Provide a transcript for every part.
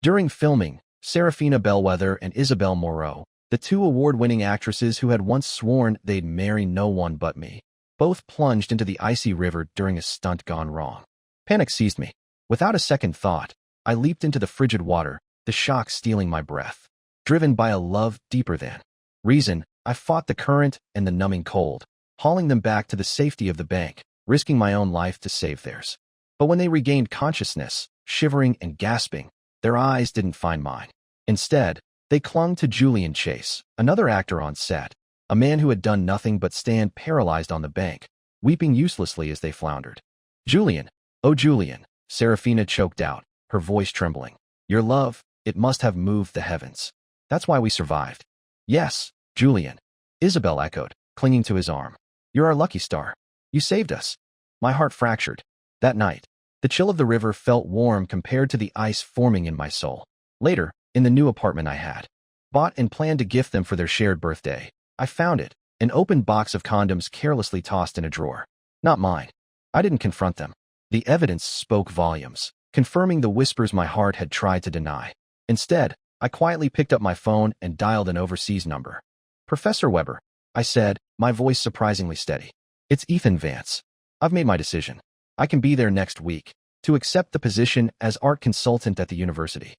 During filming, Seraphina Bellweather and Isabelle Moreau, the two award-winning actresses who had once sworn they'd marry no one but me, both plunged into the icy river during a stunt gone wrong. Panic seized me. Without a second thought, I leaped into the frigid water, the shock stealing my breath. Driven by a love deeper than reason, I fought the current and the numbing cold, hauling them back to the safety of the bank, risking my own life to save theirs. But when they regained consciousness, shivering and gasping, their eyes didn't find mine. Instead, they clung to Julian Chase, another actor on set, a man who had done nothing but stand paralyzed on the bank, weeping uselessly as they floundered. Julian, oh Julian, Seraphina choked out, her voice trembling. Your love, it must have moved the heavens. That's why we survived. Yes, Julian, Isabelle echoed, clinging to his arm. You're our lucky star. You saved us. My heart fractured. That night, the chill of the river felt warm compared to the ice forming in my soul. Later, in the new apartment I had bought and planned to gift them for their shared birthday, I found it, an open box of condoms carelessly tossed in a drawer. Not mine. I didn't confront them. The evidence spoke volumes, confirming the whispers my heart had tried to deny. Instead, I quietly picked up my phone and dialed an overseas number. Professor Weber, I said, my voice surprisingly steady. It's Ethan Vance. I've made my decision. I can be there next week to accept the position as art consultant at the university.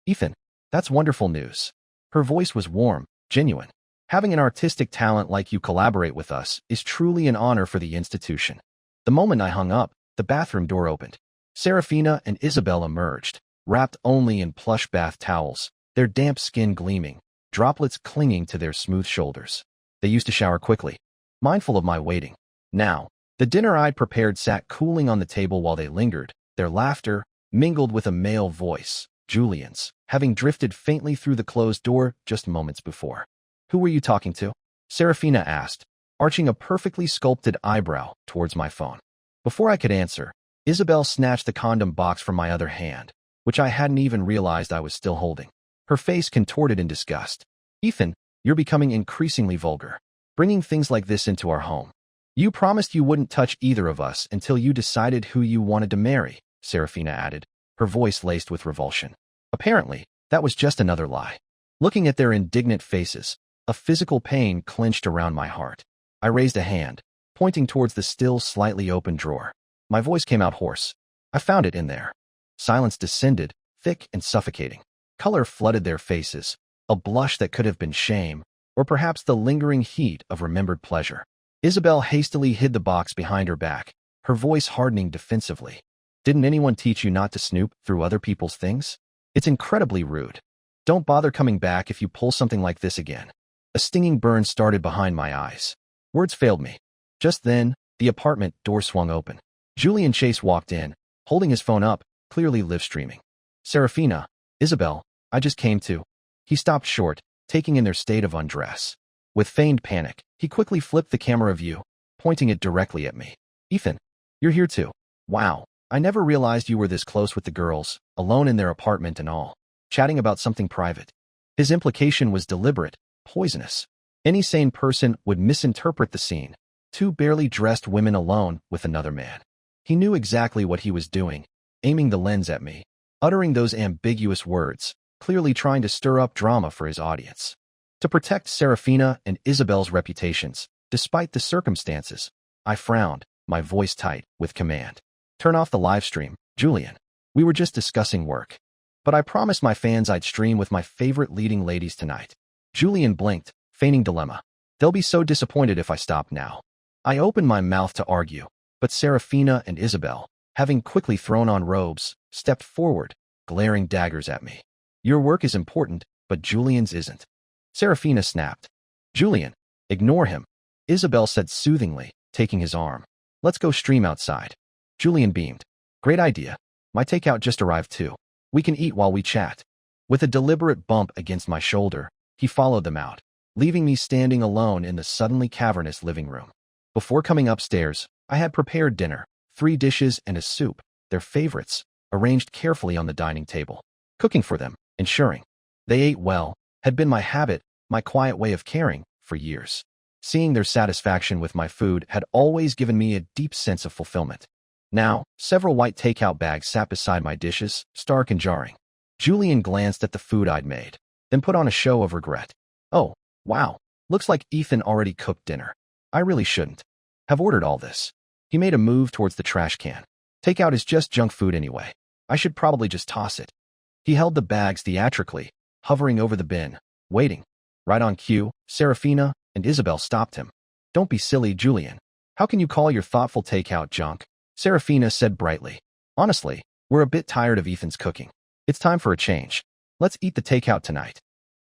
Ethan, that's wonderful news. Her voice was warm, genuine. Having an artistic talent like you collaborate with us is truly an honor for the institution. The moment I hung up, the bathroom door opened. Seraphina and Isabelle emerged, wrapped only in plush bath towels, their damp skin gleaming, droplets clinging to their smooth shoulders. They used to shower quickly, mindful of my waiting. Now, the dinner I'd prepared sat cooling on the table while they lingered, their laughter mingled with a male voice, Julian's, having drifted faintly through the closed door just moments before. Who were you talking to? Seraphina asked, arching a perfectly sculpted eyebrow towards my phone. Before I could answer, Isabelle snatched the condom box from my other hand, which I hadn't even realized I was still holding. Her face contorted in disgust. Ethan, you're becoming increasingly vulgar, bringing things like this into our home. You promised you wouldn't touch either of us until you decided who you wanted to marry, Seraphina added, her voice laced with revulsion. Apparently, that was just another lie. Looking at their indignant faces, a physical pain clenched around my heart. I raised a hand, pointing towards the still slightly open drawer. My voice came out hoarse. I found it in there. Silence descended, thick and suffocating. Color flooded their faces, a blush that could have been shame, or perhaps the lingering heat of remembered pleasure. Isabelle hastily hid the box behind her back, her voice hardening defensively. Didn't anyone teach you not to snoop through other people's things? It's incredibly rude. Don't bother coming back if you pull something like this again. A stinging burn started behind my eyes. Words failed me. Just then, the apartment door swung open. Julian Chase walked in, holding his phone up, clearly live-streaming. Seraphina, Isabelle, I just came to. He stopped short, taking in their state of undress. With feigned panic, he quickly flipped the camera view, pointing it directly at me. Ethan, you're here too. Wow, I never realized you were this close with the girls, alone in their apartment and all, chatting about something private. His implication was deliberate, poisonous. Any sane person would misinterpret the scene. Two barely dressed women alone with another man. He knew exactly what he was doing, aiming the lens at me, uttering those ambiguous words, clearly trying to stir up drama for his audience. To protect Seraphina and Isabelle's reputations, despite the circumstances, I frowned, my voice tight, with command. Turn off the live stream, Julian. We were just discussing work. But I promised my fans I'd stream with my favorite leading ladies tonight. Julian blinked, feigning dilemma. They'll be so disappointed if I stop now. I opened my mouth to argue, but Seraphina and Isabelle, having quickly thrown on robes, stepped forward, glaring daggers at me. Your work is important, but Julian's isn't. Seraphina snapped. Julian, ignore him, Isabelle said soothingly, taking his arm. Let's go stream outside. Julian beamed. Great idea. My takeout just arrived too. We can eat while we chat. With a deliberate bump against my shoulder, he followed them out, leaving me standing alone in the suddenly cavernous living room. Before coming upstairs, I had prepared dinner, 3 dishes and a soup, their favorites, arranged carefully on the dining table. Cooking for them, ensuring they ate well, had been my habit, my quiet way of caring, for years. Seeing their satisfaction with my food had always given me a deep sense of fulfillment. Now, several white takeout bags sat beside my dishes, stark and jarring. Julian glanced at the food I'd made, then put on a show of regret. Oh, wow. Looks like Ethan already cooked dinner. I really shouldn't have ordered all this. He made a move towards the trash can. Takeout is just junk food anyway. I should probably just toss it. He held the bags theatrically, hovering over the bin, waiting. Right on cue, Seraphina and Isabelle stopped him. Don't be silly, Julian. How can you call your thoughtful takeout junk? Seraphina said brightly. Honestly, we're a bit tired of Ethan's cooking. It's time for a change. Let's eat the takeout tonight.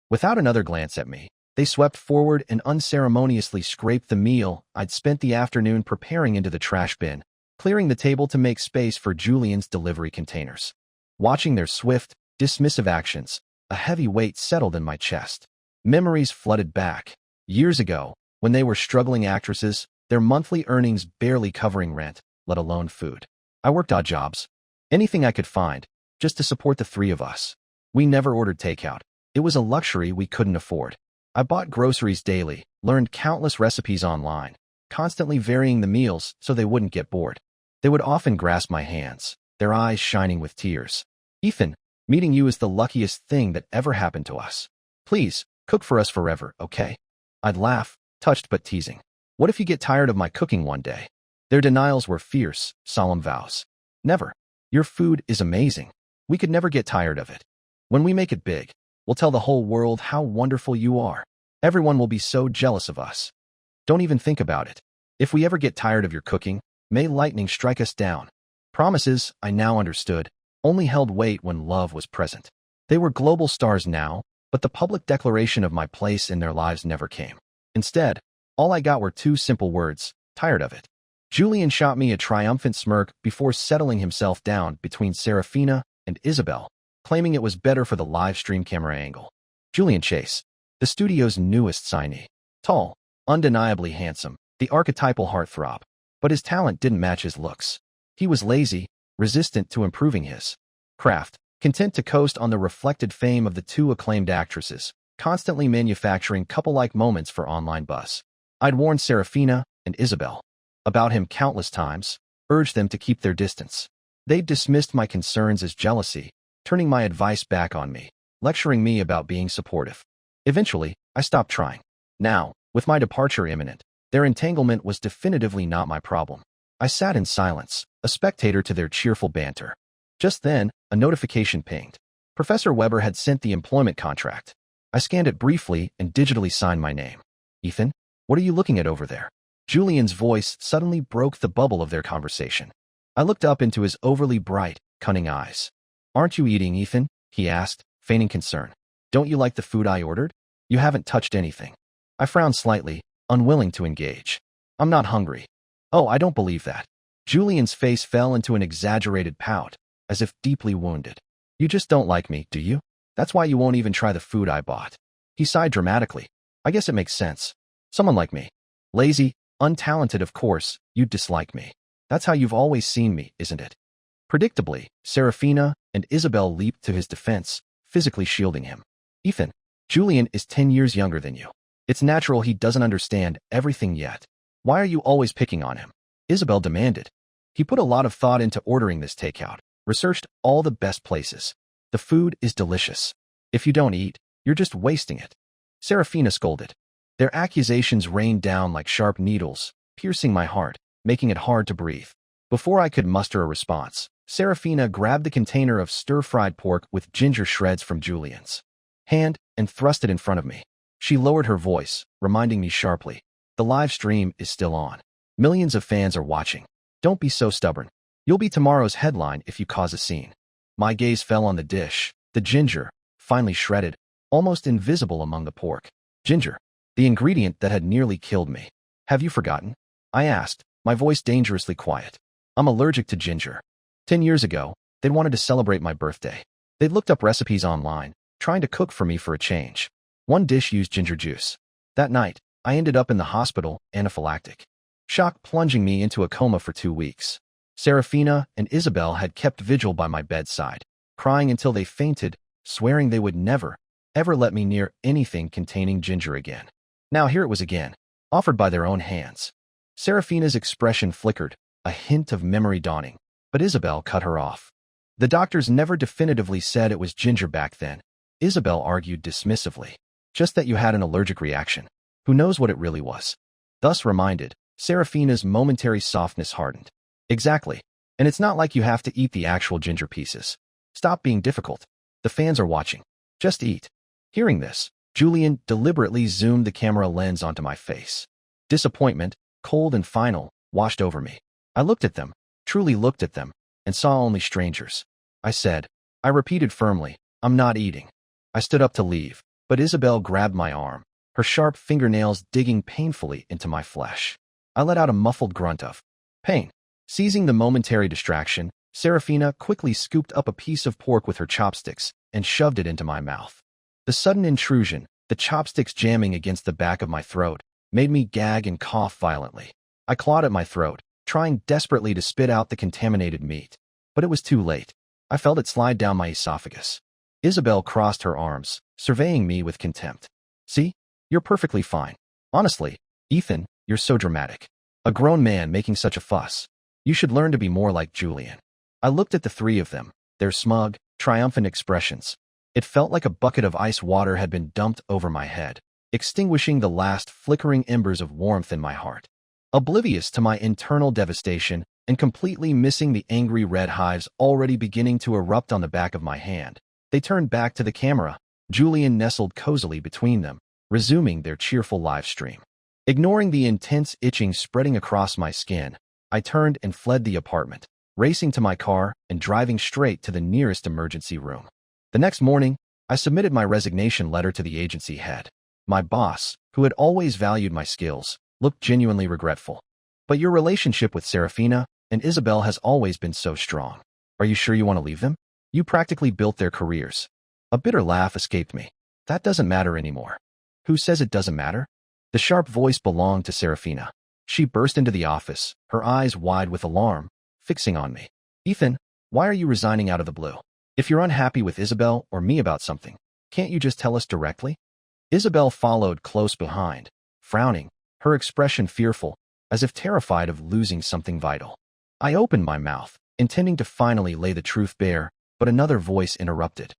Without another glance at me, they swept forward and unceremoniously scraped the meal I'd spent the afternoon preparing into the trash bin, clearing the table to make space for Julian's delivery containers. Watching their swift, dismissive actions, a heavy weight settled in my chest. Memories flooded back. Years ago, when they were struggling actresses, their monthly earnings barely covering rent, let alone food. I worked odd jobs. Anything I could find, just to support the three of us. We never ordered takeout. It was a luxury we couldn't afford. I bought groceries daily, learned countless recipes online, constantly varying the meals so they wouldn't get bored. They would often grasp my hands, their eyes shining with tears. Ethan, meeting you is the luckiest thing that ever happened to us. Please, cook for us forever, okay? I'd laugh, touched but teasing. What if you get tired of my cooking one day? Their denials were fierce, solemn vows. Never. Your food is amazing. We could never get tired of it. When we make it big, we'll tell the whole world how wonderful you are. Everyone will be so jealous of us. Don't even think about it. If we ever get tired of your cooking, may lightning strike us down. Promises, I now understood, only held weight when love was present. They were global stars now, but the public declaration of my place in their lives never came. Instead, all I got were two simple words, tired of it. Julian shot me a triumphant smirk before settling himself down between Seraphina and Isabelle, claiming it was better for the live stream camera angle. Julian Chase, the studio's newest signee. Tall, undeniably handsome, the archetypal heartthrob. But his talent didn't match his looks. He was lazy, resistant to improving his craft, content to coast on the reflected fame of the two acclaimed actresses, constantly manufacturing couple-like moments for online buzz. I'd warned Seraphina and Isabelle about him countless times, urged them to keep their distance. They'd dismissed my concerns as jealousy, turning my advice back on me, lecturing me about being supportive. Eventually, I stopped trying. Now, with my departure imminent, their entanglement was definitively not my problem. I sat in silence, a spectator to their cheerful banter. Just then, a notification pinged. Professor Weber had sent the employment contract. I scanned it briefly and digitally signed my name. Ethan, what are you looking at over there? Julian's voice suddenly broke the bubble of their conversation. I looked up into his overly bright, cunning eyes. Aren't you eating, Ethan? He asked, feigning concern. Don't you like the food I ordered? You haven't touched anything. I frowned slightly, unwilling to engage. I'm not hungry. Oh, I don't believe that. Julian's face fell into an exaggerated pout, as if deeply wounded. You just don't like me, do you? That's why you won't even try the food I bought. He sighed dramatically. I guess it makes sense. Someone like me. Lazy, untalented, of course, you'd dislike me. That's how you've always seen me, isn't it? Predictably, Seraphina and Isabelle leaped to his defense, physically shielding him. Ethan, Julian is 10 years younger than you. It's natural he doesn't understand everything yet. Why are you always picking on him? Isabelle demanded. He put a lot of thought into ordering this takeout, researched all the best places. The food is delicious. If you don't eat, you're just wasting it. Seraphina scolded. Their accusations rained down like sharp needles, piercing my heart, making it hard to breathe. Before I could muster a response, Seraphina grabbed the container of stir-fried pork with ginger shreds from Julian's hand and thrust it in front of me. She lowered her voice, reminding me sharply, the live stream is still on. Millions of fans are watching. Don't be so stubborn. You'll be tomorrow's headline if you cause a scene. My gaze fell on the dish, the ginger, finely shredded, almost invisible among the pork. Ginger, the ingredient that had nearly killed me. Have you forgotten? I asked, my voice dangerously quiet. I'm allergic to ginger. 10 years ago, they'd wanted to celebrate my birthday. They'd looked up recipes online, trying to cook for me for a change. One dish used ginger juice. That night, I ended up in the hospital, anaphylactic. Shock plunging me into a coma for 2 weeks. Seraphina and Isabelle had kept vigil by my bedside, crying until they fainted, swearing they would never, ever let me near anything containing ginger again. Now here it was again, offered by their own hands. Seraphina's expression flickered, a hint of memory dawning, but Isabelle cut her off. The doctors never definitively said it was ginger back then, Isabelle argued dismissively. Just that you had an allergic reaction. Who knows what it really was? Thus reminded, Seraphina's momentary softness hardened. Exactly. And it's not like you have to eat the actual ginger pieces. Stop being difficult. The fans are watching. Just eat. Hearing this, Julian deliberately zoomed the camera lens onto my face. Disappointment, cold and final, washed over me. I looked at them, truly looked at them, and saw only strangers. I repeated firmly, I'm not eating. I stood up to leave, but Isabelle grabbed my arm, her sharp fingernails digging painfully into my flesh. I let out a muffled grunt of pain. Seizing the momentary distraction, Seraphina quickly scooped up a piece of pork with her chopsticks and shoved it into my mouth. The sudden intrusion, the chopsticks jamming against the back of my throat, made me gag and cough violently. I clawed at my throat, trying desperately to spit out the contaminated meat. But it was too late. I felt it slide down my esophagus. Isabelle crossed her arms, surveying me with contempt. See? You're perfectly fine. Honestly, Ethan, you're so dramatic. A grown man making such a fuss. You should learn to be more like Julian. I looked at the three of them, their smug, triumphant expressions. It felt like a bucket of ice water had been dumped over my head, extinguishing the last flickering embers of warmth in my heart. Oblivious to my internal devastation and completely missing the angry red hives already beginning to erupt on the back of my hand, they turned back to the camera. Julian nestled cozily between them, resuming their cheerful live stream. Ignoring the intense itching spreading across my skin, I turned and fled the apartment, racing to my car and driving straight to the nearest emergency room. The next morning, I submitted my resignation letter to the agency head. My boss, who had always valued my skills, looked genuinely regretful. But your relationship with Seraphina and Isabelle has always been so strong. Are you sure you want to leave them? You practically built their careers. A bitter laugh escaped me. That doesn't matter anymore. Who says it doesn't matter? The sharp voice belonged to Seraphina. She burst into the office, her eyes wide with alarm, fixing on me. Ethan, why are you resigning out of the blue? If you're unhappy with Isabelle or me about something, can't you just tell us directly? Isabelle followed close behind, frowning, her expression fearful, as if terrified of losing something vital. I opened my mouth, intending to finally lay the truth bare, but another voice interrupted.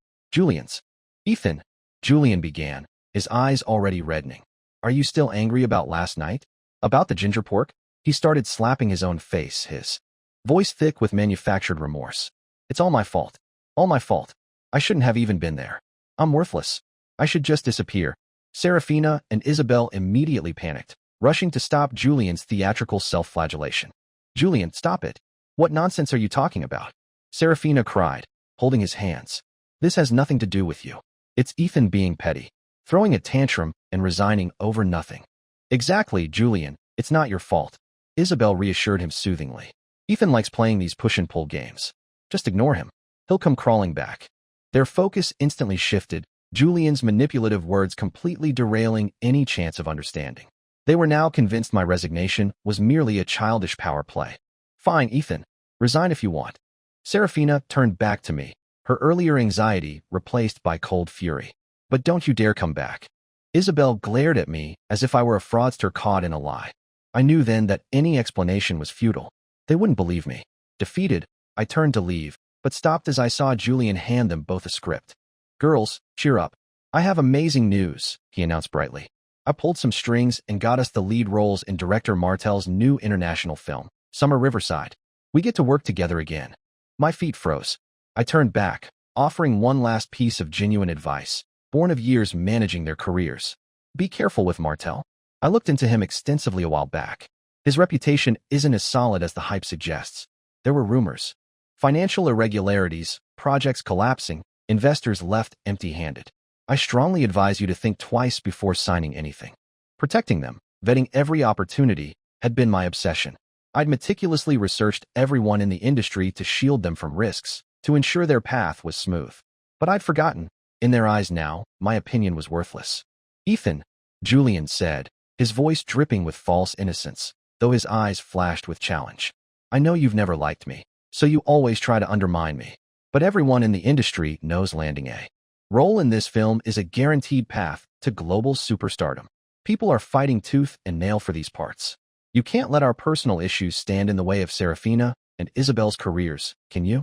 Ethan, Julian began, his eyes already reddening. Are you still angry about last night? About the ginger pork? He started slapping his own face, his voice thick with manufactured remorse. It's all my fault. All my fault. I shouldn't have even been there. I'm worthless. I should just disappear. Seraphina and Isabelle immediately panicked, rushing to stop Julian's theatrical self-flagellation. Julian, stop it. What nonsense are you talking about? Seraphina cried, holding his hands. This has nothing to do with you. It's Ethan being petty, throwing a tantrum and resigning over nothing. Exactly, Julian. It's not your fault. Isabelle reassured him soothingly. Ethan likes playing these push-and-pull games. Just ignore him. He'll come crawling back. Their focus instantly shifted, Julian's manipulative words completely derailing any chance of understanding. They were now convinced my resignation was merely a childish power play. Fine, Ethan. Resign if you want. Seraphina turned back to me, her earlier anxiety replaced by cold fury. But don't you dare come back. Isabelle glared at me as if I were a fraudster caught in a lie. I knew then that any explanation was futile. They wouldn't believe me. Defeated, I turned to leave, but stopped as I saw Julian hand them both a script. Girls, cheer up. I have amazing news, he announced brightly. I pulled some strings and got us the lead roles in director Martel's new international film, Summer Riverside. We get to work together again. My feet froze. I turned back, offering one last piece of genuine advice, born of years managing their careers. Be careful with Martel. I looked into him extensively a while back. His reputation isn't as solid as the hype suggests. There were rumors. Financial irregularities, projects collapsing, investors left empty-handed. I strongly advise you to think twice before signing anything. Protecting them, vetting every opportunity, had been my obsession. I'd meticulously researched everyone in the industry to shield them from risks, to ensure their path was smooth. But I'd forgotten. In their eyes now, my opinion was worthless. Ethan, Julian said, his voice dripping with false innocence, though his eyes flashed with challenge. I know you've never liked me, so you always try to undermine me. But everyone in the industry knows landing a role in this film is a guaranteed path to global superstardom. People are fighting tooth and nail for these parts. You can't let our personal issues stand in the way of Seraphina and Isabelle's careers, can you?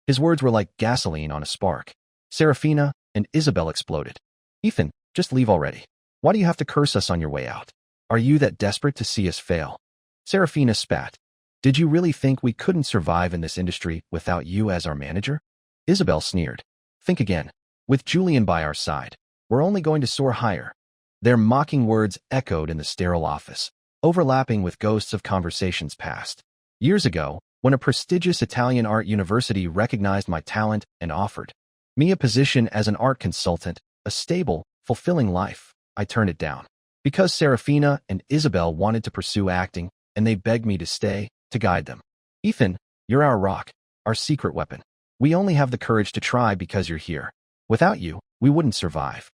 His words were like gasoline on a spark. Seraphina and Isabelle exploded. Ethan, just leave already. Why do you have to curse us on your way out? Are you that desperate to see us fail? Seraphina spat. Did you really think we couldn't survive in this industry without you as our manager? Isabelle sneered. Think again. With Julian by our side, we're only going to soar higher. Their mocking words echoed in the sterile office, overlapping with ghosts of conversations past. Years ago, when a prestigious Italian art university recognized my talent and offered me a position as an art consultant, a stable, fulfilling life, I turned it down. Because Seraphina and Isabelle wanted to pursue acting, and they begged me to stay, to guide them. Ethan, you're our rock, our secret weapon. We only have the courage to try because you're here. Without you, we wouldn't survive.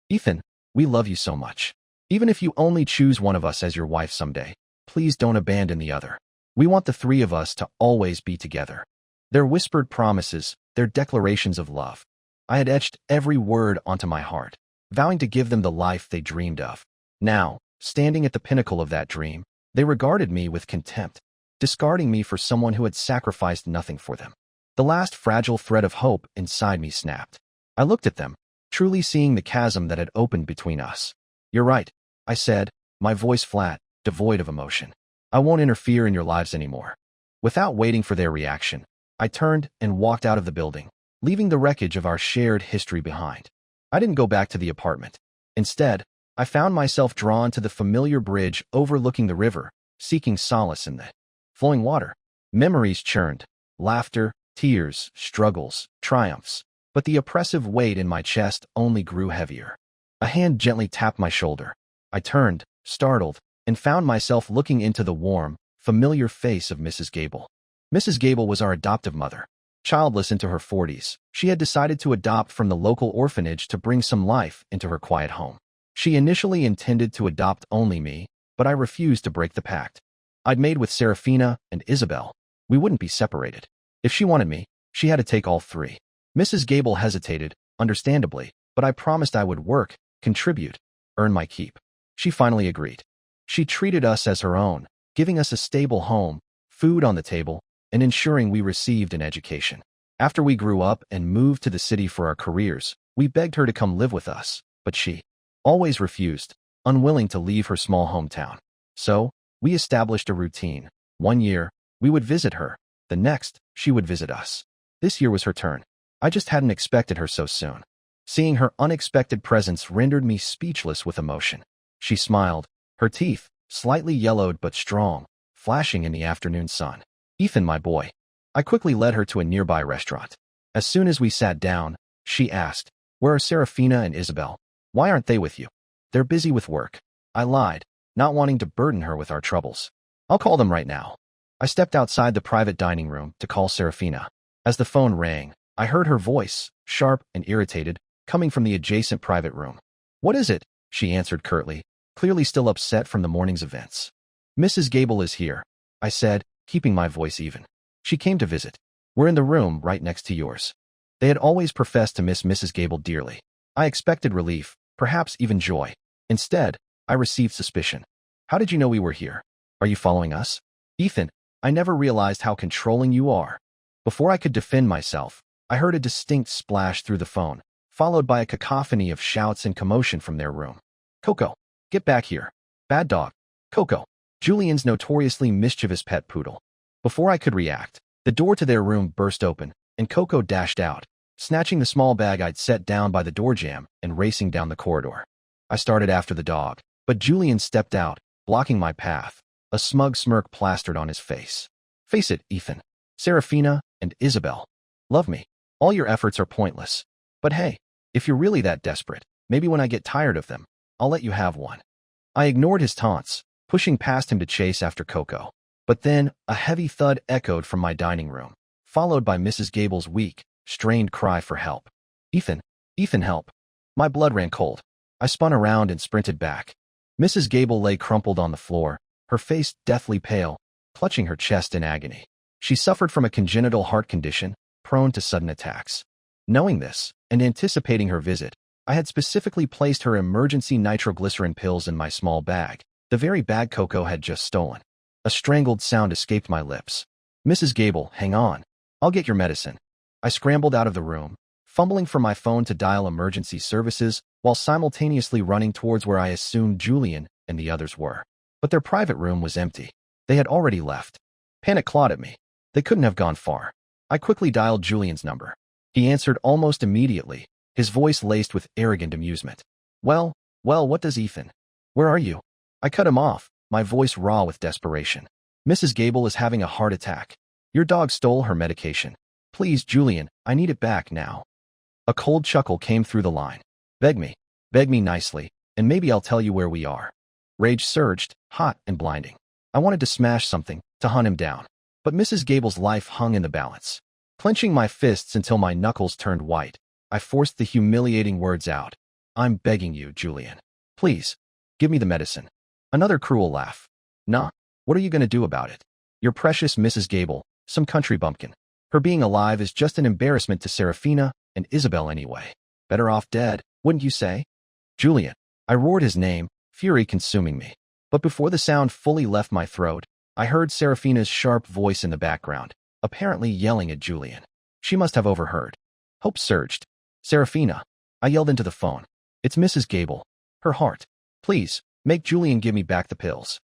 Ethan, we love you so much. Even if you only choose one of us as your wife someday, please don't abandon the other. We want the three of us to always be together. Their whispered promises, their declarations of love. I had etched every word onto my heart, vowing to give them the life they dreamed of. Now, standing at the pinnacle of that dream, they regarded me with contempt, discarding me for someone who had sacrificed nothing for them. The last fragile thread of hope inside me snapped. I looked at them, truly seeing the chasm that had opened between us. You're right, I said, my voice flat, devoid of emotion. I won't interfere in your lives anymore. Without waiting for their reaction, I turned and walked out of the building, leaving the wreckage of our shared history behind. I didn't go back to the apartment. Instead, I found myself drawn to the familiar bridge overlooking the river, seeking solace in the flowing water. Memories churned, laughter, tears, struggles, triumphs, but the oppressive weight in my chest only grew heavier. A hand gently tapped my shoulder. I turned, startled, and found myself looking into the warm, familiar face of Mrs. Gable. Mrs. Gable was our adoptive mother. Childless into her 40s, she had decided to adopt from the local orphanage to bring some life into her quiet home. She initially intended to adopt only me, but I refused to break the pact I'd made with Seraphina and Isabelle. We wouldn't be separated. If she wanted me, she had to take all three. Mrs. Gable hesitated, understandably, but I promised I would work, contribute, earn my keep. She finally agreed. She treated us as her own, giving us a stable home, food on the table, and ensuring we received an education. After we grew up and moved to the city for our careers, we begged her to come live with us, but she always refused, unwilling to leave her small hometown. So, we established a routine. 1 year, we would visit her. The next, she would visit us. This year was her turn. I just hadn't expected her so soon. Seeing her unexpected presence rendered me speechless with emotion. She smiled, her teeth, slightly yellowed but strong, flashing in the afternoon sun. Ethan, my boy. I quickly led her to a nearby restaurant. As soon as we sat down, she asked, where are Seraphina and Isabelle? Why aren't they with you? They're busy with work. I lied, not wanting to burden her with our troubles. I'll call them right now. I stepped outside the private dining room to call Seraphina. As the phone rang, I heard her voice, sharp and irritated, coming from the adjacent private room. What is it? She answered curtly, clearly still upset from the morning's events. Mrs. Gable is here, I said, keeping my voice even. She came to visit. We're in the room right next to yours. They had always professed to miss Mrs. Gable dearly. I expected relief, perhaps even joy. Instead, I received suspicion. How did you know we were here? Are you following us? Ethan, I never realized how controlling you are. Before I could defend myself, I heard a distinct splash through the phone, followed by a cacophony of shouts and commotion from their room. Coco, get back here. Bad dog. Coco, Julian's notoriously mischievous pet poodle. Before I could react, the door to their room burst open, and Coco dashed out, snatching the small bag I'd set down by the door jamb and racing down the corridor. I started after the dog, but Julian stepped out, blocking my path, a smug smirk plastered on his face. Face it, Ethan. Seraphina and Isabelle love me. All your efforts are pointless. But hey, if you're really that desperate, maybe when I get tired of them, I'll let you have one. I ignored his taunts, pushing past him to chase after Coco. But then, a heavy thud echoed from my dining room, followed by Mrs. Gable's weak, strained cry for help. Ethan, Ethan, help. My blood ran cold. I spun around and sprinted back. Mrs. Gable lay crumpled on the floor, her face deathly pale, clutching her chest in agony. She suffered from a congenital heart condition, prone to sudden attacks. Knowing this, and anticipating her visit, I had specifically placed her emergency nitroglycerin pills in my small bag, the very bag Coco had just stolen. A strangled sound escaped my lips. Mrs. Gable, hang on. I'll get your medicine. I scrambled out of the room, fumbling for my phone to dial emergency services while simultaneously running towards where I assumed Julian and the others were. But their private room was empty. They had already left. Panic clawed at me. They couldn't have gone far. I quickly dialed Julian's number. He answered almost immediately, his voice laced with arrogant amusement. Well, what does Ethan? Where are you? I cut him off, my voice raw with desperation. Mrs. Gable is having a heart attack. Your dog stole her medication. Please, Julian, I need it back now. A cold chuckle came through the line. Beg me nicely, and maybe I'll tell you where we are. Rage surged, hot and blinding. I wanted to smash something, to hunt him down. But Mrs. Gable's life hung in the balance. Clenching my fists until my knuckles turned white, I forced the humiliating words out. I'm begging you, Julian. Please, give me the medicine. Another cruel laugh. Nah, what are you going to do about it? Your precious Mrs. Gable, some country bumpkin. Her being alive is just an embarrassment to Seraphina and Isabelle anyway. Better off dead, wouldn't you say? Julian. I roared his name, fury consuming me. But before the sound fully left my throat, I heard Seraphina's sharp voice in the background, apparently yelling at Julian. She must have overheard. Hope surged. Seraphina. I yelled into the phone. It's Mrs. Gable. Her heart. Please, make Julian give me back the pills.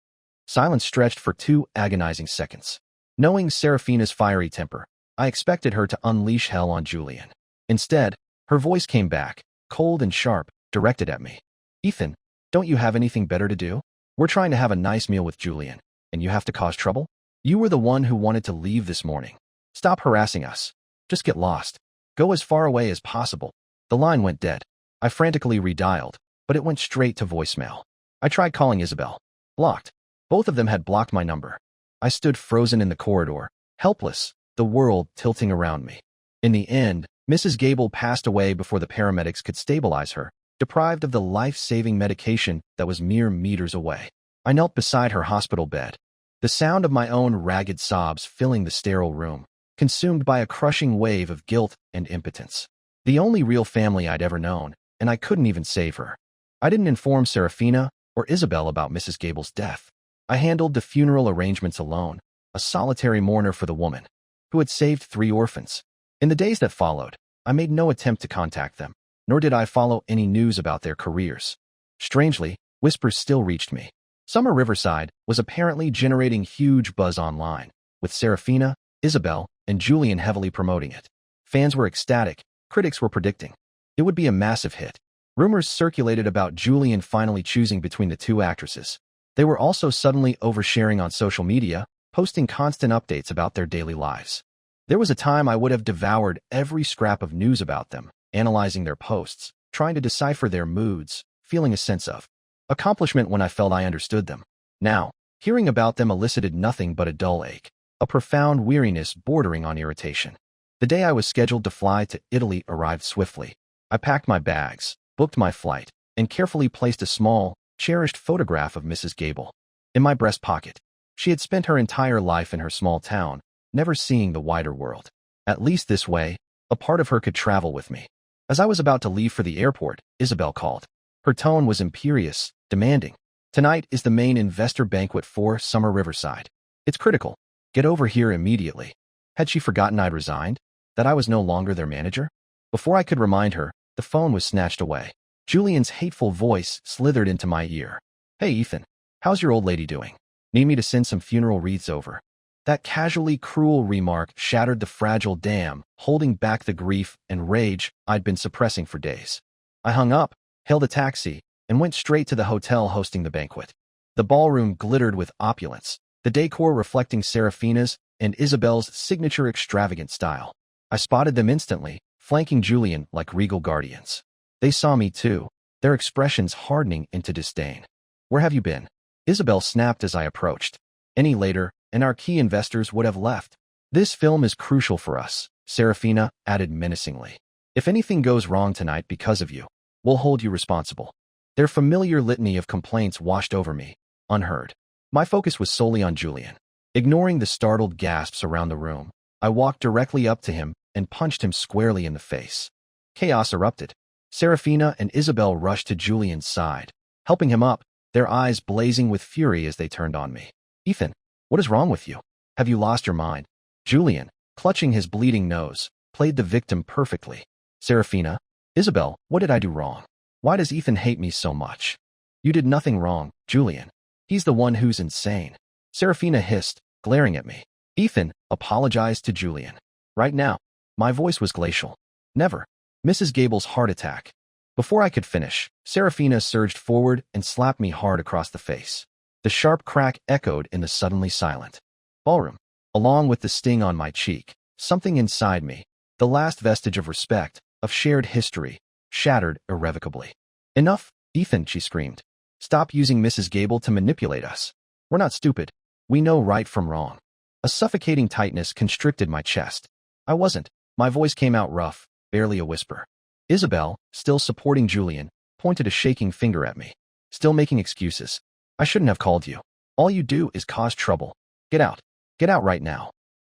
Silence stretched for 2 agonizing seconds. Knowing Seraphina's fiery temper, I expected her to unleash hell on Julian. Instead, her voice came back, cold and sharp, directed at me. Ethan, don't you have anything better to do? We're trying to have a nice meal with Julian, and you have to cause trouble? You were the one who wanted to leave this morning. Stop harassing us. Just get lost. Go as far away as possible. The line went dead. I frantically redialed, but it went straight to voicemail. I tried calling Isabelle. Blocked. Both of them had blocked my number. I stood frozen in the corridor, helpless, the world tilting around me. In the end, Mrs. Gable passed away before the paramedics could stabilize her, deprived of the life-saving medication that was mere meters away. I knelt beside her hospital bed, the sound of my own ragged sobs filling the sterile room, consumed by a crushing wave of guilt and impotence. The only real family I'd ever known, and I couldn't even save her. I didn't inform Seraphina or Isabelle about Mrs. Gable's death. I handled the funeral arrangements alone, a solitary mourner for the woman, who had saved 3 orphans. In the days that followed, I made no attempt to contact them, nor did I follow any news about their careers. Strangely, whispers still reached me. Summer Riverside was apparently generating huge buzz online, with Seraphina, Isabelle, and Julian heavily promoting it. Fans were ecstatic, critics were predicting it would be a massive hit. Rumors circulated about Julian finally choosing between the 2 actresses. They were also suddenly oversharing on social media, posting constant updates about their daily lives. There was a time I would have devoured every scrap of news about them, analyzing their posts, trying to decipher their moods, feeling a sense of accomplishment when I felt I understood them. Now, hearing about them elicited nothing but a dull ache, a profound weariness bordering on irritation. The day I was scheduled to fly to Italy arrived swiftly. I packed my bags, booked my flight, and carefully placed a small, cherished photograph of Mrs. Gable in my breast pocket. She had spent her entire life in her small town, never seeing the wider world. At least this way, a part of her could travel with me. As I was about to leave for the airport, Isabelle called. Her tone was imperious, demanding. Tonight is the main investor banquet for Summer Riverside. It's critical. Get over here immediately. Had she forgotten I'd resigned? That I was no longer their manager? Before I could remind her, the phone was snatched away. Julian's hateful voice slithered into my ear. Hey, Ethan. How's your old lady doing? Need me to send some funeral wreaths over? That casually cruel remark shattered the fragile dam, holding back the grief and rage I'd been suppressing for days. I hung up, hailed a taxi, and went straight to the hotel hosting the banquet. The ballroom glittered with opulence, the decor reflecting Seraphina's and Isabelle's signature extravagant style. I spotted them instantly, flanking Julian like regal guardians. They saw me too, their expressions hardening into disdain. Where have you been? Isabelle snapped as I approached. Any later, and our key investors would have left. This film is crucial for us, Seraphina added menacingly. If anything goes wrong tonight because of you, we'll hold you responsible. Their familiar litany of complaints washed over me, unheard. My focus was solely on Julian. Ignoring the startled gasps around the room, I walked directly up to him and punched him squarely in the face. Chaos erupted. Seraphina and Isabelle rushed to Julian's side, helping him up, their eyes blazing with fury as they turned on me. Ethan, what is wrong with you? Have you lost your mind? Julian, clutching his bleeding nose, played the victim perfectly. Seraphina, Isabelle, what did I do wrong? Why does Ethan hate me so much? You did nothing wrong, Julian. He's the one who's insane. Seraphina hissed, glaring at me. Ethan apologized to Julian. Right now, my voice was glacial. Never. Mrs. Gable's heart attack. Before I could finish, Seraphina surged forward and slapped me hard across the face. The sharp crack echoed in the suddenly silent ballroom. Along with the sting on my cheek, something inside me, the last vestige of respect, of shared history, shattered irrevocably. Enough, Ethan, she screamed. Stop using Mrs. Gable to manipulate us. We're not stupid. We know right from wrong. A suffocating tightness constricted my chest. I wasn't. My voice came out rough, barely a whisper. Isabelle, still supporting Julian, pointed a shaking finger at me. Still making excuses. I shouldn't have called you. All you do is cause trouble. Get out. Get out right now.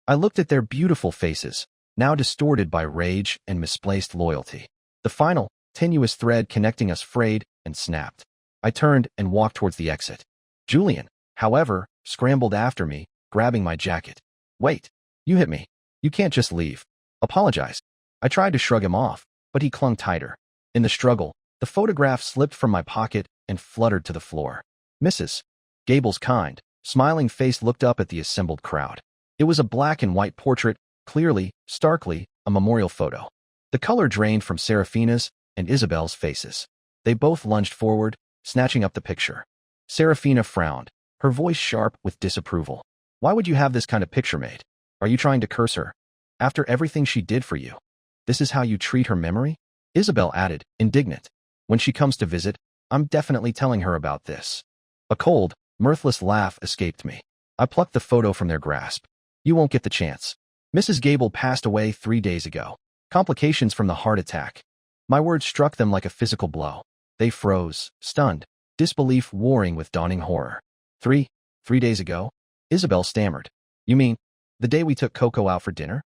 I looked at their beautiful faces, now distorted by rage and misplaced loyalty. The final, tenuous thread connecting us frayed and snapped. I turned and walked towards the exit. Julian, however, scrambled after me, grabbing my jacket. Wait. You hit me. You can't just leave. Apologize. I tried to shrug him off, but he clung tighter. In the struggle, the photograph slipped from my pocket and fluttered to the floor. Mrs. Gable's kind, smiling face looked up at the assembled crowd. It was a black and white portrait, clearly, starkly, a memorial photo. The color drained from Seraphina's and Isabelle's faces. They both lunged forward, snatching up the picture. Seraphina frowned, her voice sharp with disapproval. Why would you have this kind of picture made? Are you trying to curse her? After everything she did for you? This is how you treat her memory? Isabelle added, indignant. When she comes to visit, I'm definitely telling her about this. A cold, mirthless laugh escaped me. I plucked the photo from their grasp. You won't get the chance. Mrs. Gable passed away 3 days ago. Complications from the heart attack. My words struck them like a physical blow. They froze, stunned, disbelief warring with dawning horror. 3 days ago? Isabelle stammered. You mean, the day we took Coco out for dinner?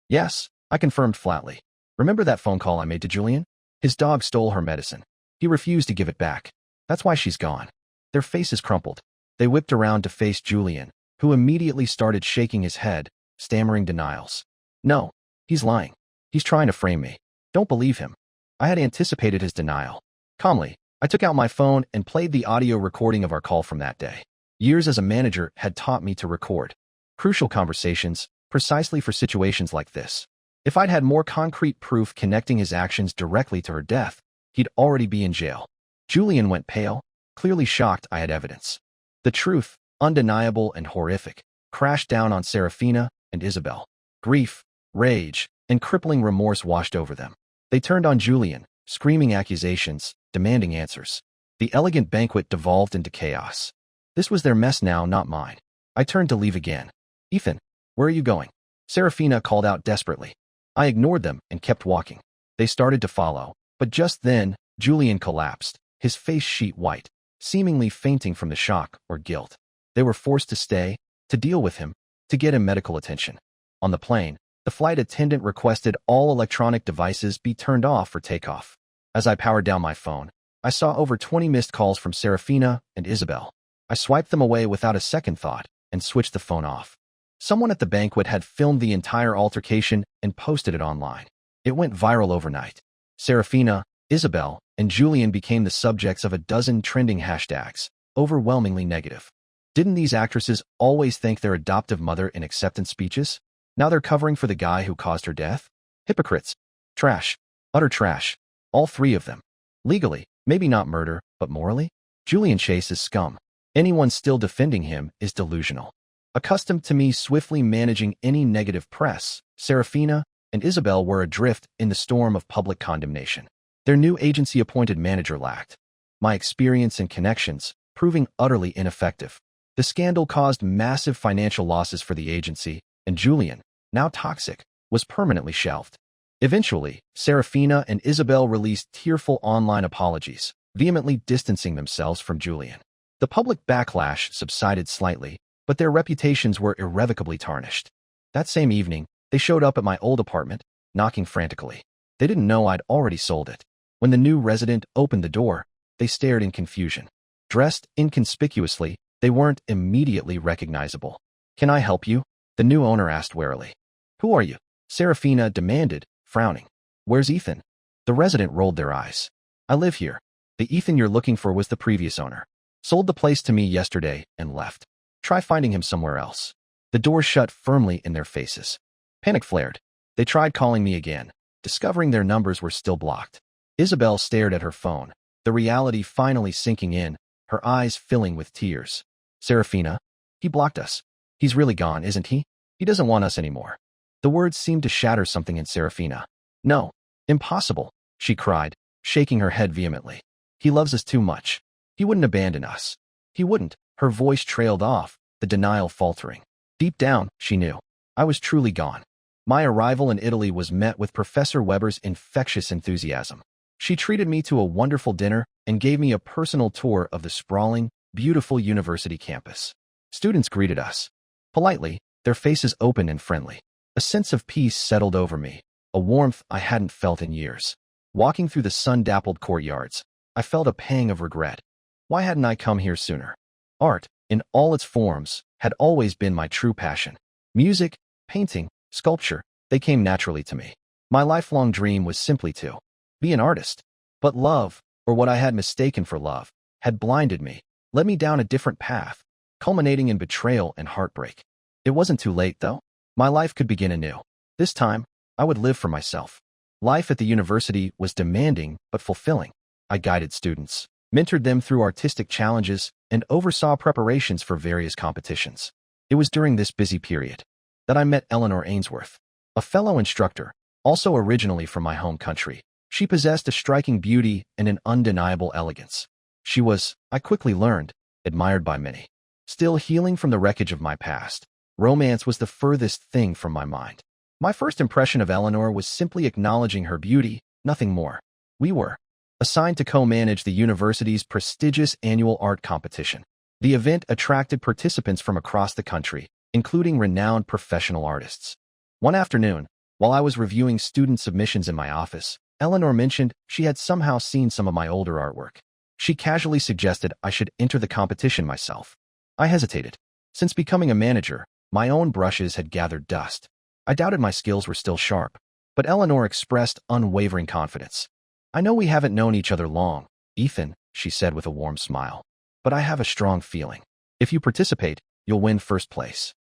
Yes, I confirmed flatly. Remember that phone call I made to Julian? His dog stole her medicine. He refused to give it back. That's why she's gone. Their faces crumpled. They whipped around to face Julian, who immediately started shaking his head, stammering denials. No, he's lying. He's trying to frame me. Don't believe him. I had anticipated his denial. Calmly, I took out my phone and played the audio recording of our call from that day. Years as a manager had taught me to record crucial conversations, precisely for situations like this. If I'd had more concrete proof connecting his actions directly to her death, he'd already be in jail. Julian went pale, clearly shocked I had evidence. The truth, undeniable and horrific, crashed down on Seraphina and Isabelle. Grief, rage, and crippling remorse washed over them. They turned on Julian, screaming accusations, demanding answers. The elegant banquet devolved into chaos. This was their mess now, not mine. I turned to leave again. Ethan, where are you going? Seraphina called out desperately. I ignored them and kept walking. They started to follow, but just then, Julian collapsed, his face sheet white, seemingly fainting from the shock or guilt. They were forced to stay, to deal with him, to get him medical attention. On the plane, the flight attendant requested all electronic devices be turned off for takeoff. As I powered down my phone, I saw over 20 missed calls from Seraphina and Isabelle. I swiped them away without a second thought and switched the phone off. Someone at the banquet had filmed the entire altercation and posted it online. It went viral overnight. Seraphina, Isabelle, and Julian became the subjects of a dozen trending hashtags, overwhelmingly negative. Didn't these actresses always thank their adoptive mother in acceptance speeches? Now they're covering for the guy who caused her death? Hypocrites. Trash. Utter trash. All three of them. Legally, maybe not murder, but morally? Julian Chase is scum. Anyone still defending him is delusional. Accustomed to me swiftly managing any negative press, Seraphina and Isabelle were adrift in the storm of public condemnation. Their new agency-appointed manager lacked my experience and connections, proving utterly ineffective. The scandal caused massive financial losses for the agency, and Julian, now toxic, was permanently shelved. Eventually, Seraphina and Isabelle released tearful online apologies, vehemently distancing themselves from Julian. The public backlash subsided slightly, but their reputations were irrevocably tarnished. That same evening, they showed up at my old apartment, knocking frantically. They didn't know I'd already sold it. When the new resident opened the door, they stared in confusion. Dressed inconspicuously, they weren't immediately recognizable. Can I help you? The new owner asked warily. Who are you? Seraphina demanded, frowning. Where's Ethan? The resident rolled their eyes. I live here. The Ethan you're looking for was the previous owner. Sold the place to me yesterday and left. Try finding him somewhere else. The door shut firmly in their faces. Panic flared. They tried calling me again, discovering their numbers were still blocked. Isabelle stared at her phone, the reality finally sinking in, her eyes filling with tears. Seraphina, he blocked us. He's really gone, isn't he? He doesn't want us anymore. The words seemed to shatter something in Seraphina. No, impossible, she cried, shaking her head vehemently. He loves us too much. He wouldn't abandon us. He wouldn't. Her voice trailed off, the denial faltering. Deep down, she knew. I was truly gone. My arrival in Italy was met with Professor Weber's infectious enthusiasm. She treated me to a wonderful dinner and gave me a personal tour of the sprawling, beautiful university campus. Students greeted us. Politely, their faces open and friendly. A sense of peace settled over me, a warmth I hadn't felt in years. Walking through the sun-dappled courtyards, I felt a pang of regret. Why hadn't I come here sooner? Art, in all its forms, had always been my true passion. Music, painting, sculpture, they came naturally to me. My lifelong dream was simply to be an artist. But love, or what I had mistaken for love, had blinded me, led me down a different path, culminating in betrayal and heartbreak. It wasn't too late, though. My life could begin anew. This time, I would live for myself. Life at the university was demanding but fulfilling. I guided students, mentored them through artistic challenges, and oversaw preparations for various competitions. It was during this busy period that I met Eleanor Ainsworth, a fellow instructor, also originally from my home country. She possessed a striking beauty and an undeniable elegance. She was, I quickly learned, admired by many. Still healing from the wreckage of my past, romance was the furthest thing from my mind. My first impression of Eleanor was simply acknowledging her beauty, nothing more. We were assigned to co-manage the university's prestigious annual art competition. The event attracted participants from across the country, including renowned professional artists. One afternoon, while I was reviewing student submissions in my office, Eleanor mentioned she had somehow seen some of my older artwork. She casually suggested I should enter the competition myself. I hesitated. Since becoming a manager, my own brushes had gathered dust. I doubted my skills were still sharp, but Eleanor expressed unwavering confidence. I know we haven't known each other long, Ethan, she said with a warm smile, but I have a strong feeling. If you participate, you'll win first place.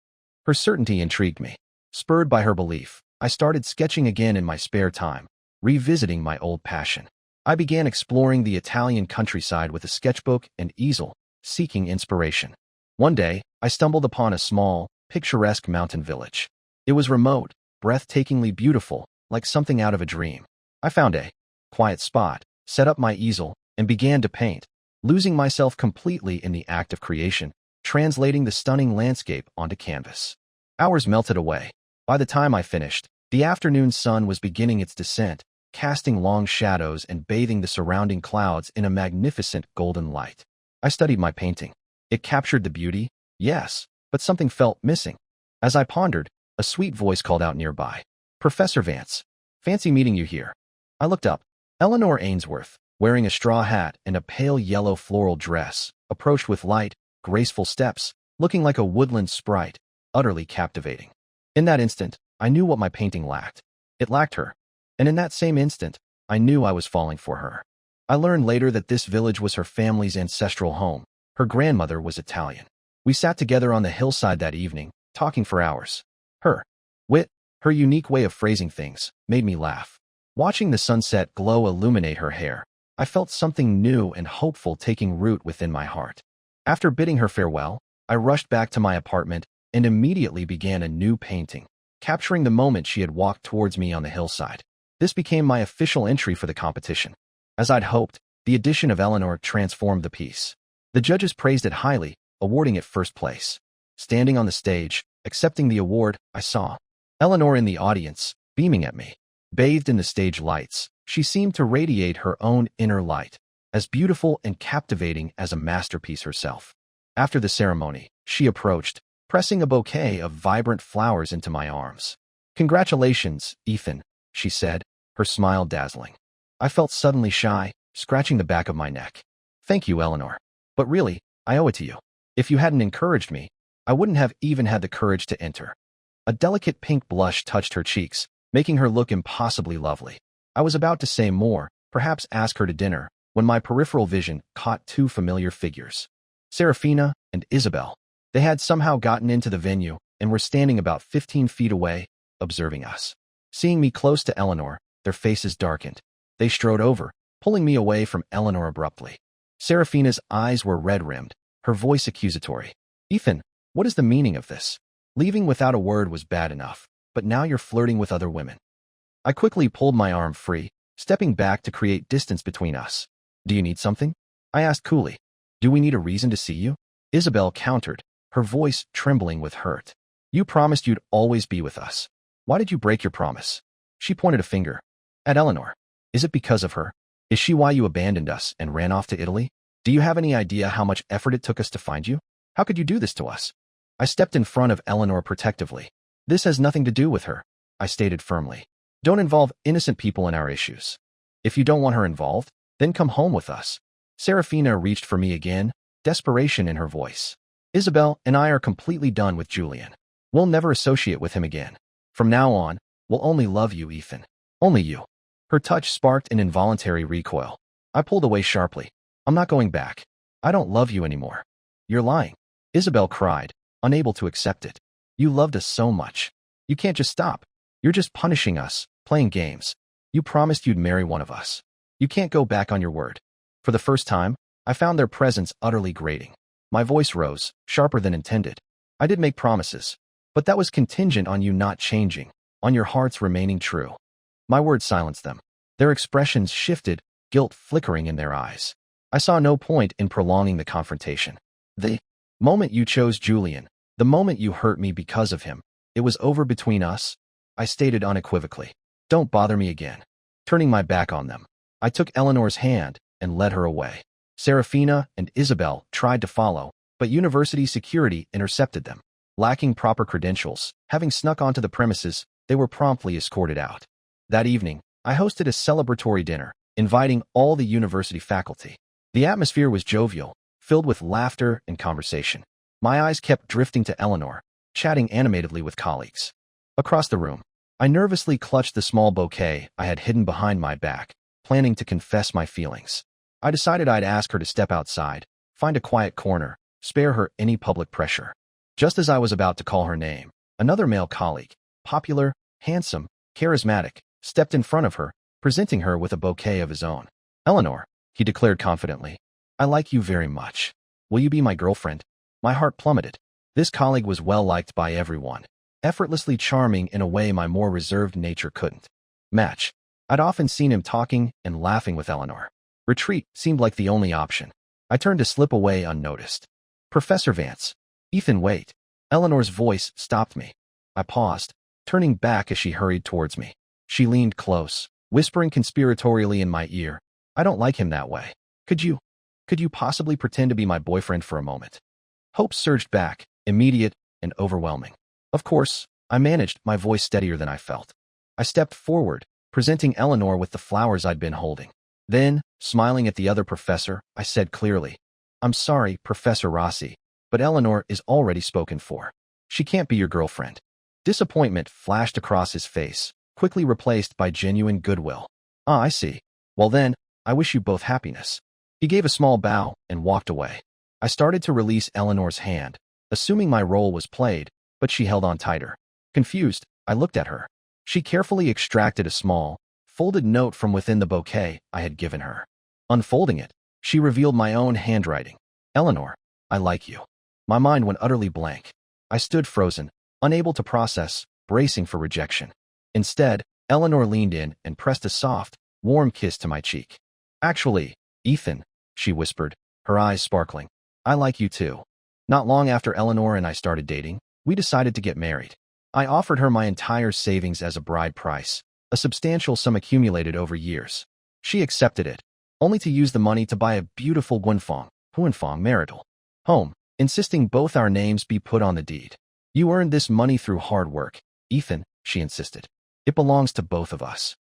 Her certainty intrigued me. Spurred by her belief, I started sketching again in my spare time, revisiting my old passion. I began exploring the Italian countryside with a sketchbook and easel, seeking inspiration. One day, I stumbled upon a small, picturesque mountain village. It was remote, breathtakingly beautiful, like something out of a dream. I found a quiet spot, set up my easel, and began to paint, losing myself completely in the act of creation, translating the stunning landscape onto canvas. Hours melted away. By the time I finished, the afternoon sun was beginning its descent, casting long shadows and bathing the surrounding clouds in a magnificent golden light. I studied my painting. It captured the beauty, yes, but something felt missing. As I pondered, a sweet voice called out nearby. Professor Vance, fancy meeting you here. I looked up. Eleanor Ainsworth, wearing a straw hat and a pale yellow floral dress, approached with light, graceful steps, looking like a woodland sprite, utterly captivating. In that instant, I knew what my painting lacked. It lacked her. And in that same instant, I knew I was falling for her. I learned later that this village was her family's ancestral home. Her grandmother was Italian. We sat together on the hillside that evening, talking for hours. Her wit, her unique way of phrasing things, made me laugh. Watching the sunset glow illuminate her hair, I felt something new and hopeful taking root within my heart. After bidding her farewell, I rushed back to my apartment and immediately began a new painting, capturing the moment she had walked towards me on the hillside. This became my official entry for the competition. As I'd hoped, the addition of Eleanor transformed the piece. The judges praised it highly, awarding it first place. Standing on the stage, accepting the award, I saw Eleanor in the audience, beaming at me. Bathed in the stage lights, she seemed to radiate her own inner light, as beautiful and captivating as a masterpiece herself. After the ceremony, she approached, pressing a bouquet of vibrant flowers into my arms. Congratulations, Ethan, she said, her smile dazzling. I felt suddenly shy, scratching the back of my neck. Thank you, Eleanor. But really, I owe it to you. If you hadn't encouraged me, I wouldn't have even had the courage to enter. A delicate pink blush touched her cheeks, making her look impossibly lovely. I was about to say more, perhaps ask her to dinner, when my peripheral vision caught two familiar figures. Seraphina and Isabelle. They had somehow gotten into the venue and were standing about 15 feet away, observing us. Seeing me close to Eleanor, their faces darkened. They strode over, pulling me away from Eleanor abruptly. Seraphina's eyes were red-rimmed, her voice accusatory. "Ethan, what is the meaning of this? Leaving without a word was bad enough, but now you're flirting with other women." I quickly pulled my arm free, stepping back to create distance between us. "Do you need something?" I asked coolly. "Do we need a reason to see you?" Isabelle countered, her voice trembling with hurt. "You promised you'd always be with us. Why did you break your promise?" She pointed a finger at Eleanor. "Is it because of her? Is she why you abandoned us and ran off to Italy? Do you have any idea how much effort it took us to find you? How could you do this to us?" I stepped in front of Eleanor protectively. "This has nothing to do with her," I stated firmly. "Don't involve innocent people in our issues. If you don't want her involved, then come home with us." Seraphina reached for me again, desperation in her voice. "Isabelle and I are completely done with Julian. We'll never associate with him again. From now on, we'll only love you, Ethan. Only you." Her touch sparked an involuntary recoil. I pulled away sharply. "I'm not going back. I don't love you anymore." "You're lying," Isabelle cried, unable to accept it. "You loved us so much. You can't just stop. You're just punishing us, playing games. You promised you'd marry one of us. You can't go back on your word." For the first time, I found their presence utterly grating. My voice rose, sharper than intended. "I did make promises, but that was contingent on you not changing, on your hearts remaining true." My words silenced them. Their expressions shifted, guilt flickering in their eyes. I saw no point in prolonging the confrontation. The moment you chose Julian, the moment you hurt me because of him, it was over between us, I stated unequivocally. "Don't bother me again." Turning my back on them, I took Eleanor's hand and led her away. Seraphina and Isabelle tried to follow, but university security intercepted them. Lacking proper credentials, having snuck onto the premises, they were promptly escorted out. That evening, I hosted a celebratory dinner, inviting all the university faculty. The atmosphere was jovial, filled with laughter and conversation. My eyes kept drifting to Eleanor, chatting animatedly with colleagues. Across the room, I nervously clutched the small bouquet I had hidden behind my back, planning to confess my feelings. I decided I'd ask her to step outside, find a quiet corner, spare her any public pressure. Just as I was about to call her name, another male colleague, popular, handsome, charismatic, stepped in front of her, presenting her with a bouquet of his own. "Eleanor," he declared confidently, "I like you very much. Will you be my girlfriend?" My heart plummeted. This colleague was well-liked by everyone, effortlessly charming in a way my more reserved nature couldn't match. I'd often seen him talking and laughing with Eleanor. Retreat seemed like the only option. I turned to slip away unnoticed. "Professor Vance." "Ethan, wait." Eleanor's voice stopped me. I paused, turning back as she hurried towards me. She leaned close, whispering conspiratorially in my ear, "I don't like him that way. Could you possibly pretend to be my boyfriend for a moment?" Hope surged back, immediate and overwhelming. Of course, I managed, my voice steadier than I felt. I stepped forward, presenting Eleanor with the flowers I'd been holding. Then, smiling at the other professor, I said clearly, "I'm sorry, Professor Rossi, but Eleanor is already spoken for. She can't be your girlfriend." Disappointment flashed across his face, quickly replaced by genuine goodwill. "Ah, I see. Well then, I wish you both happiness." He gave a small bow and walked away. I started to release Eleanor's hand, assuming my role was played, but she held on tighter. Confused, I looked at her. She carefully extracted a small, folded note from within the bouquet I had given her. Unfolding it, she revealed my own handwriting. "Eleanor, I like you." My mind went utterly blank. I stood frozen, unable to process, bracing for rejection. Instead, Eleanor leaned in and pressed a soft, warm kiss to my cheek. "Actually, Ethan," she whispered, her eyes sparkling, "I like you too." Not long after Eleanor and I started dating, we decided to get married. I offered her my entire savings as a bride price, a substantial sum accumulated over years. She accepted it, only to use the money to buy a beautiful Huanfeng marital home, insisting both our names be put on the deed. "You earned this money through hard work, Ethan," she insisted. "It belongs to both of us."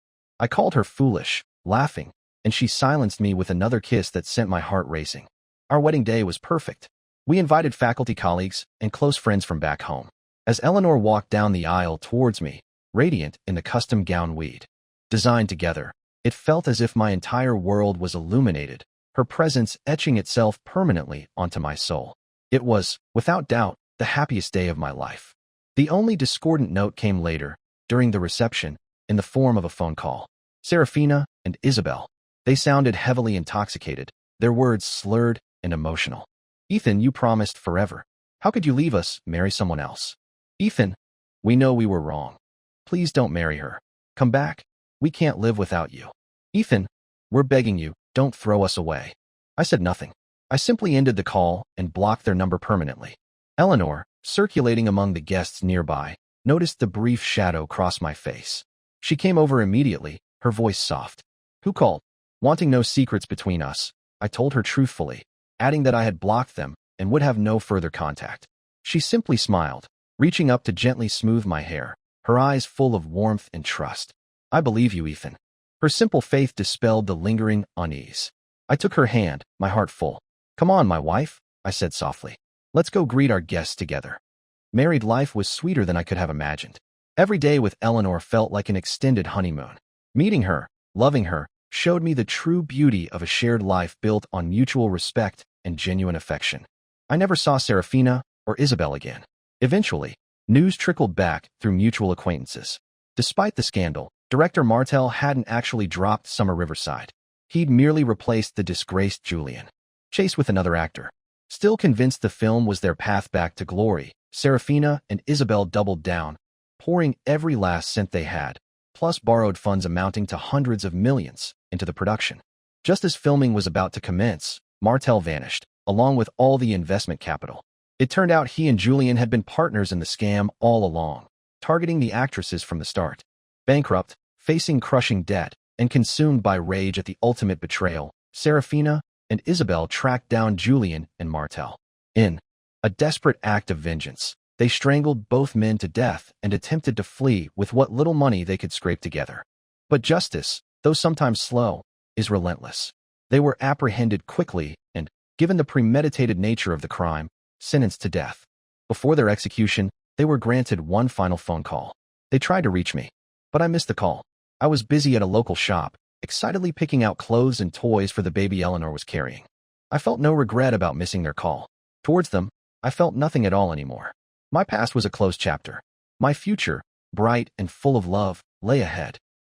I called her foolish, laughing, and she silenced me with another kiss that sent my heart racing. Our wedding day was perfect. We invited faculty colleagues and close friends from back home. As Eleanor walked down the aisle towards me, radiant in the custom gown we'd designed together, it felt as if my entire world was illuminated, her presence etching itself permanently onto my soul. It was, without doubt, the happiest day of my life. The only discordant note came later, during the reception, in the form of a phone call. Seraphina and Isabelle. They sounded heavily intoxicated, their words slurred and emotional. "Ethan, you promised forever. How could you leave us, marry someone else?" "Ethan, we know we were wrong. Please don't marry her. Come back. We can't live without you. Ethan, we're begging you, don't throw us away." I said nothing. I simply ended the call and blocked their number permanently. Eleanor, circulating among the guests nearby, noticed the brief shadow cross my face. She came over immediately, her voice soft. "Who called?" Wanting no secrets between us, I told her truthfully, adding that I had blocked them and would have no further contact. She simply smiled, reaching up to gently smooth my hair, her eyes full of warmth and trust. "I believe you, Ethan." Her simple faith dispelled the lingering unease. I took her hand, my heart full. "Come on, my wife," I said softly. "Let's go greet our guests together." Married life was sweeter than I could have imagined. Every day with Eleanor felt like an extended honeymoon. Meeting her, loving her, showed me the true beauty of a shared life built on mutual respect and genuine affection. I never saw Seraphina or Isabelle again. Eventually, news trickled back through mutual acquaintances. Despite the scandal, director Martel hadn't actually dropped Summer Riverside. He'd merely replaced the disgraced Julian. Chased with another actor. Still convinced the film was their path back to glory, Seraphina and Isabelle doubled down, pouring every last cent they had, plus borrowed funds amounting to hundreds of millions, into the production. Just as filming was about to commence, Martel vanished, along with all the investment capital. It turned out he and Julian had been partners in the scam all along, targeting the actresses from the start. Bankrupt, facing crushing debt, and consumed by rage at the ultimate betrayal, Seraphina and Isabelle tracked down Julian and Martel. In a desperate act of vengeance, they strangled both men to death and attempted to flee with what little money they could scrape together. But justice, though sometimes slow, is relentless. They were apprehended quickly and, given the premeditated nature of the crime, sentenced to death. Before their execution, they were granted one final phone call. They tried to reach me, but I missed the call. I was busy at a local shop, excitedly picking out clothes and toys for the baby Eleanor was carrying. I felt no regret about missing their call. Towards them, I felt nothing at all anymore. My past was a closed chapter. My future, bright and full of love, lay ahead.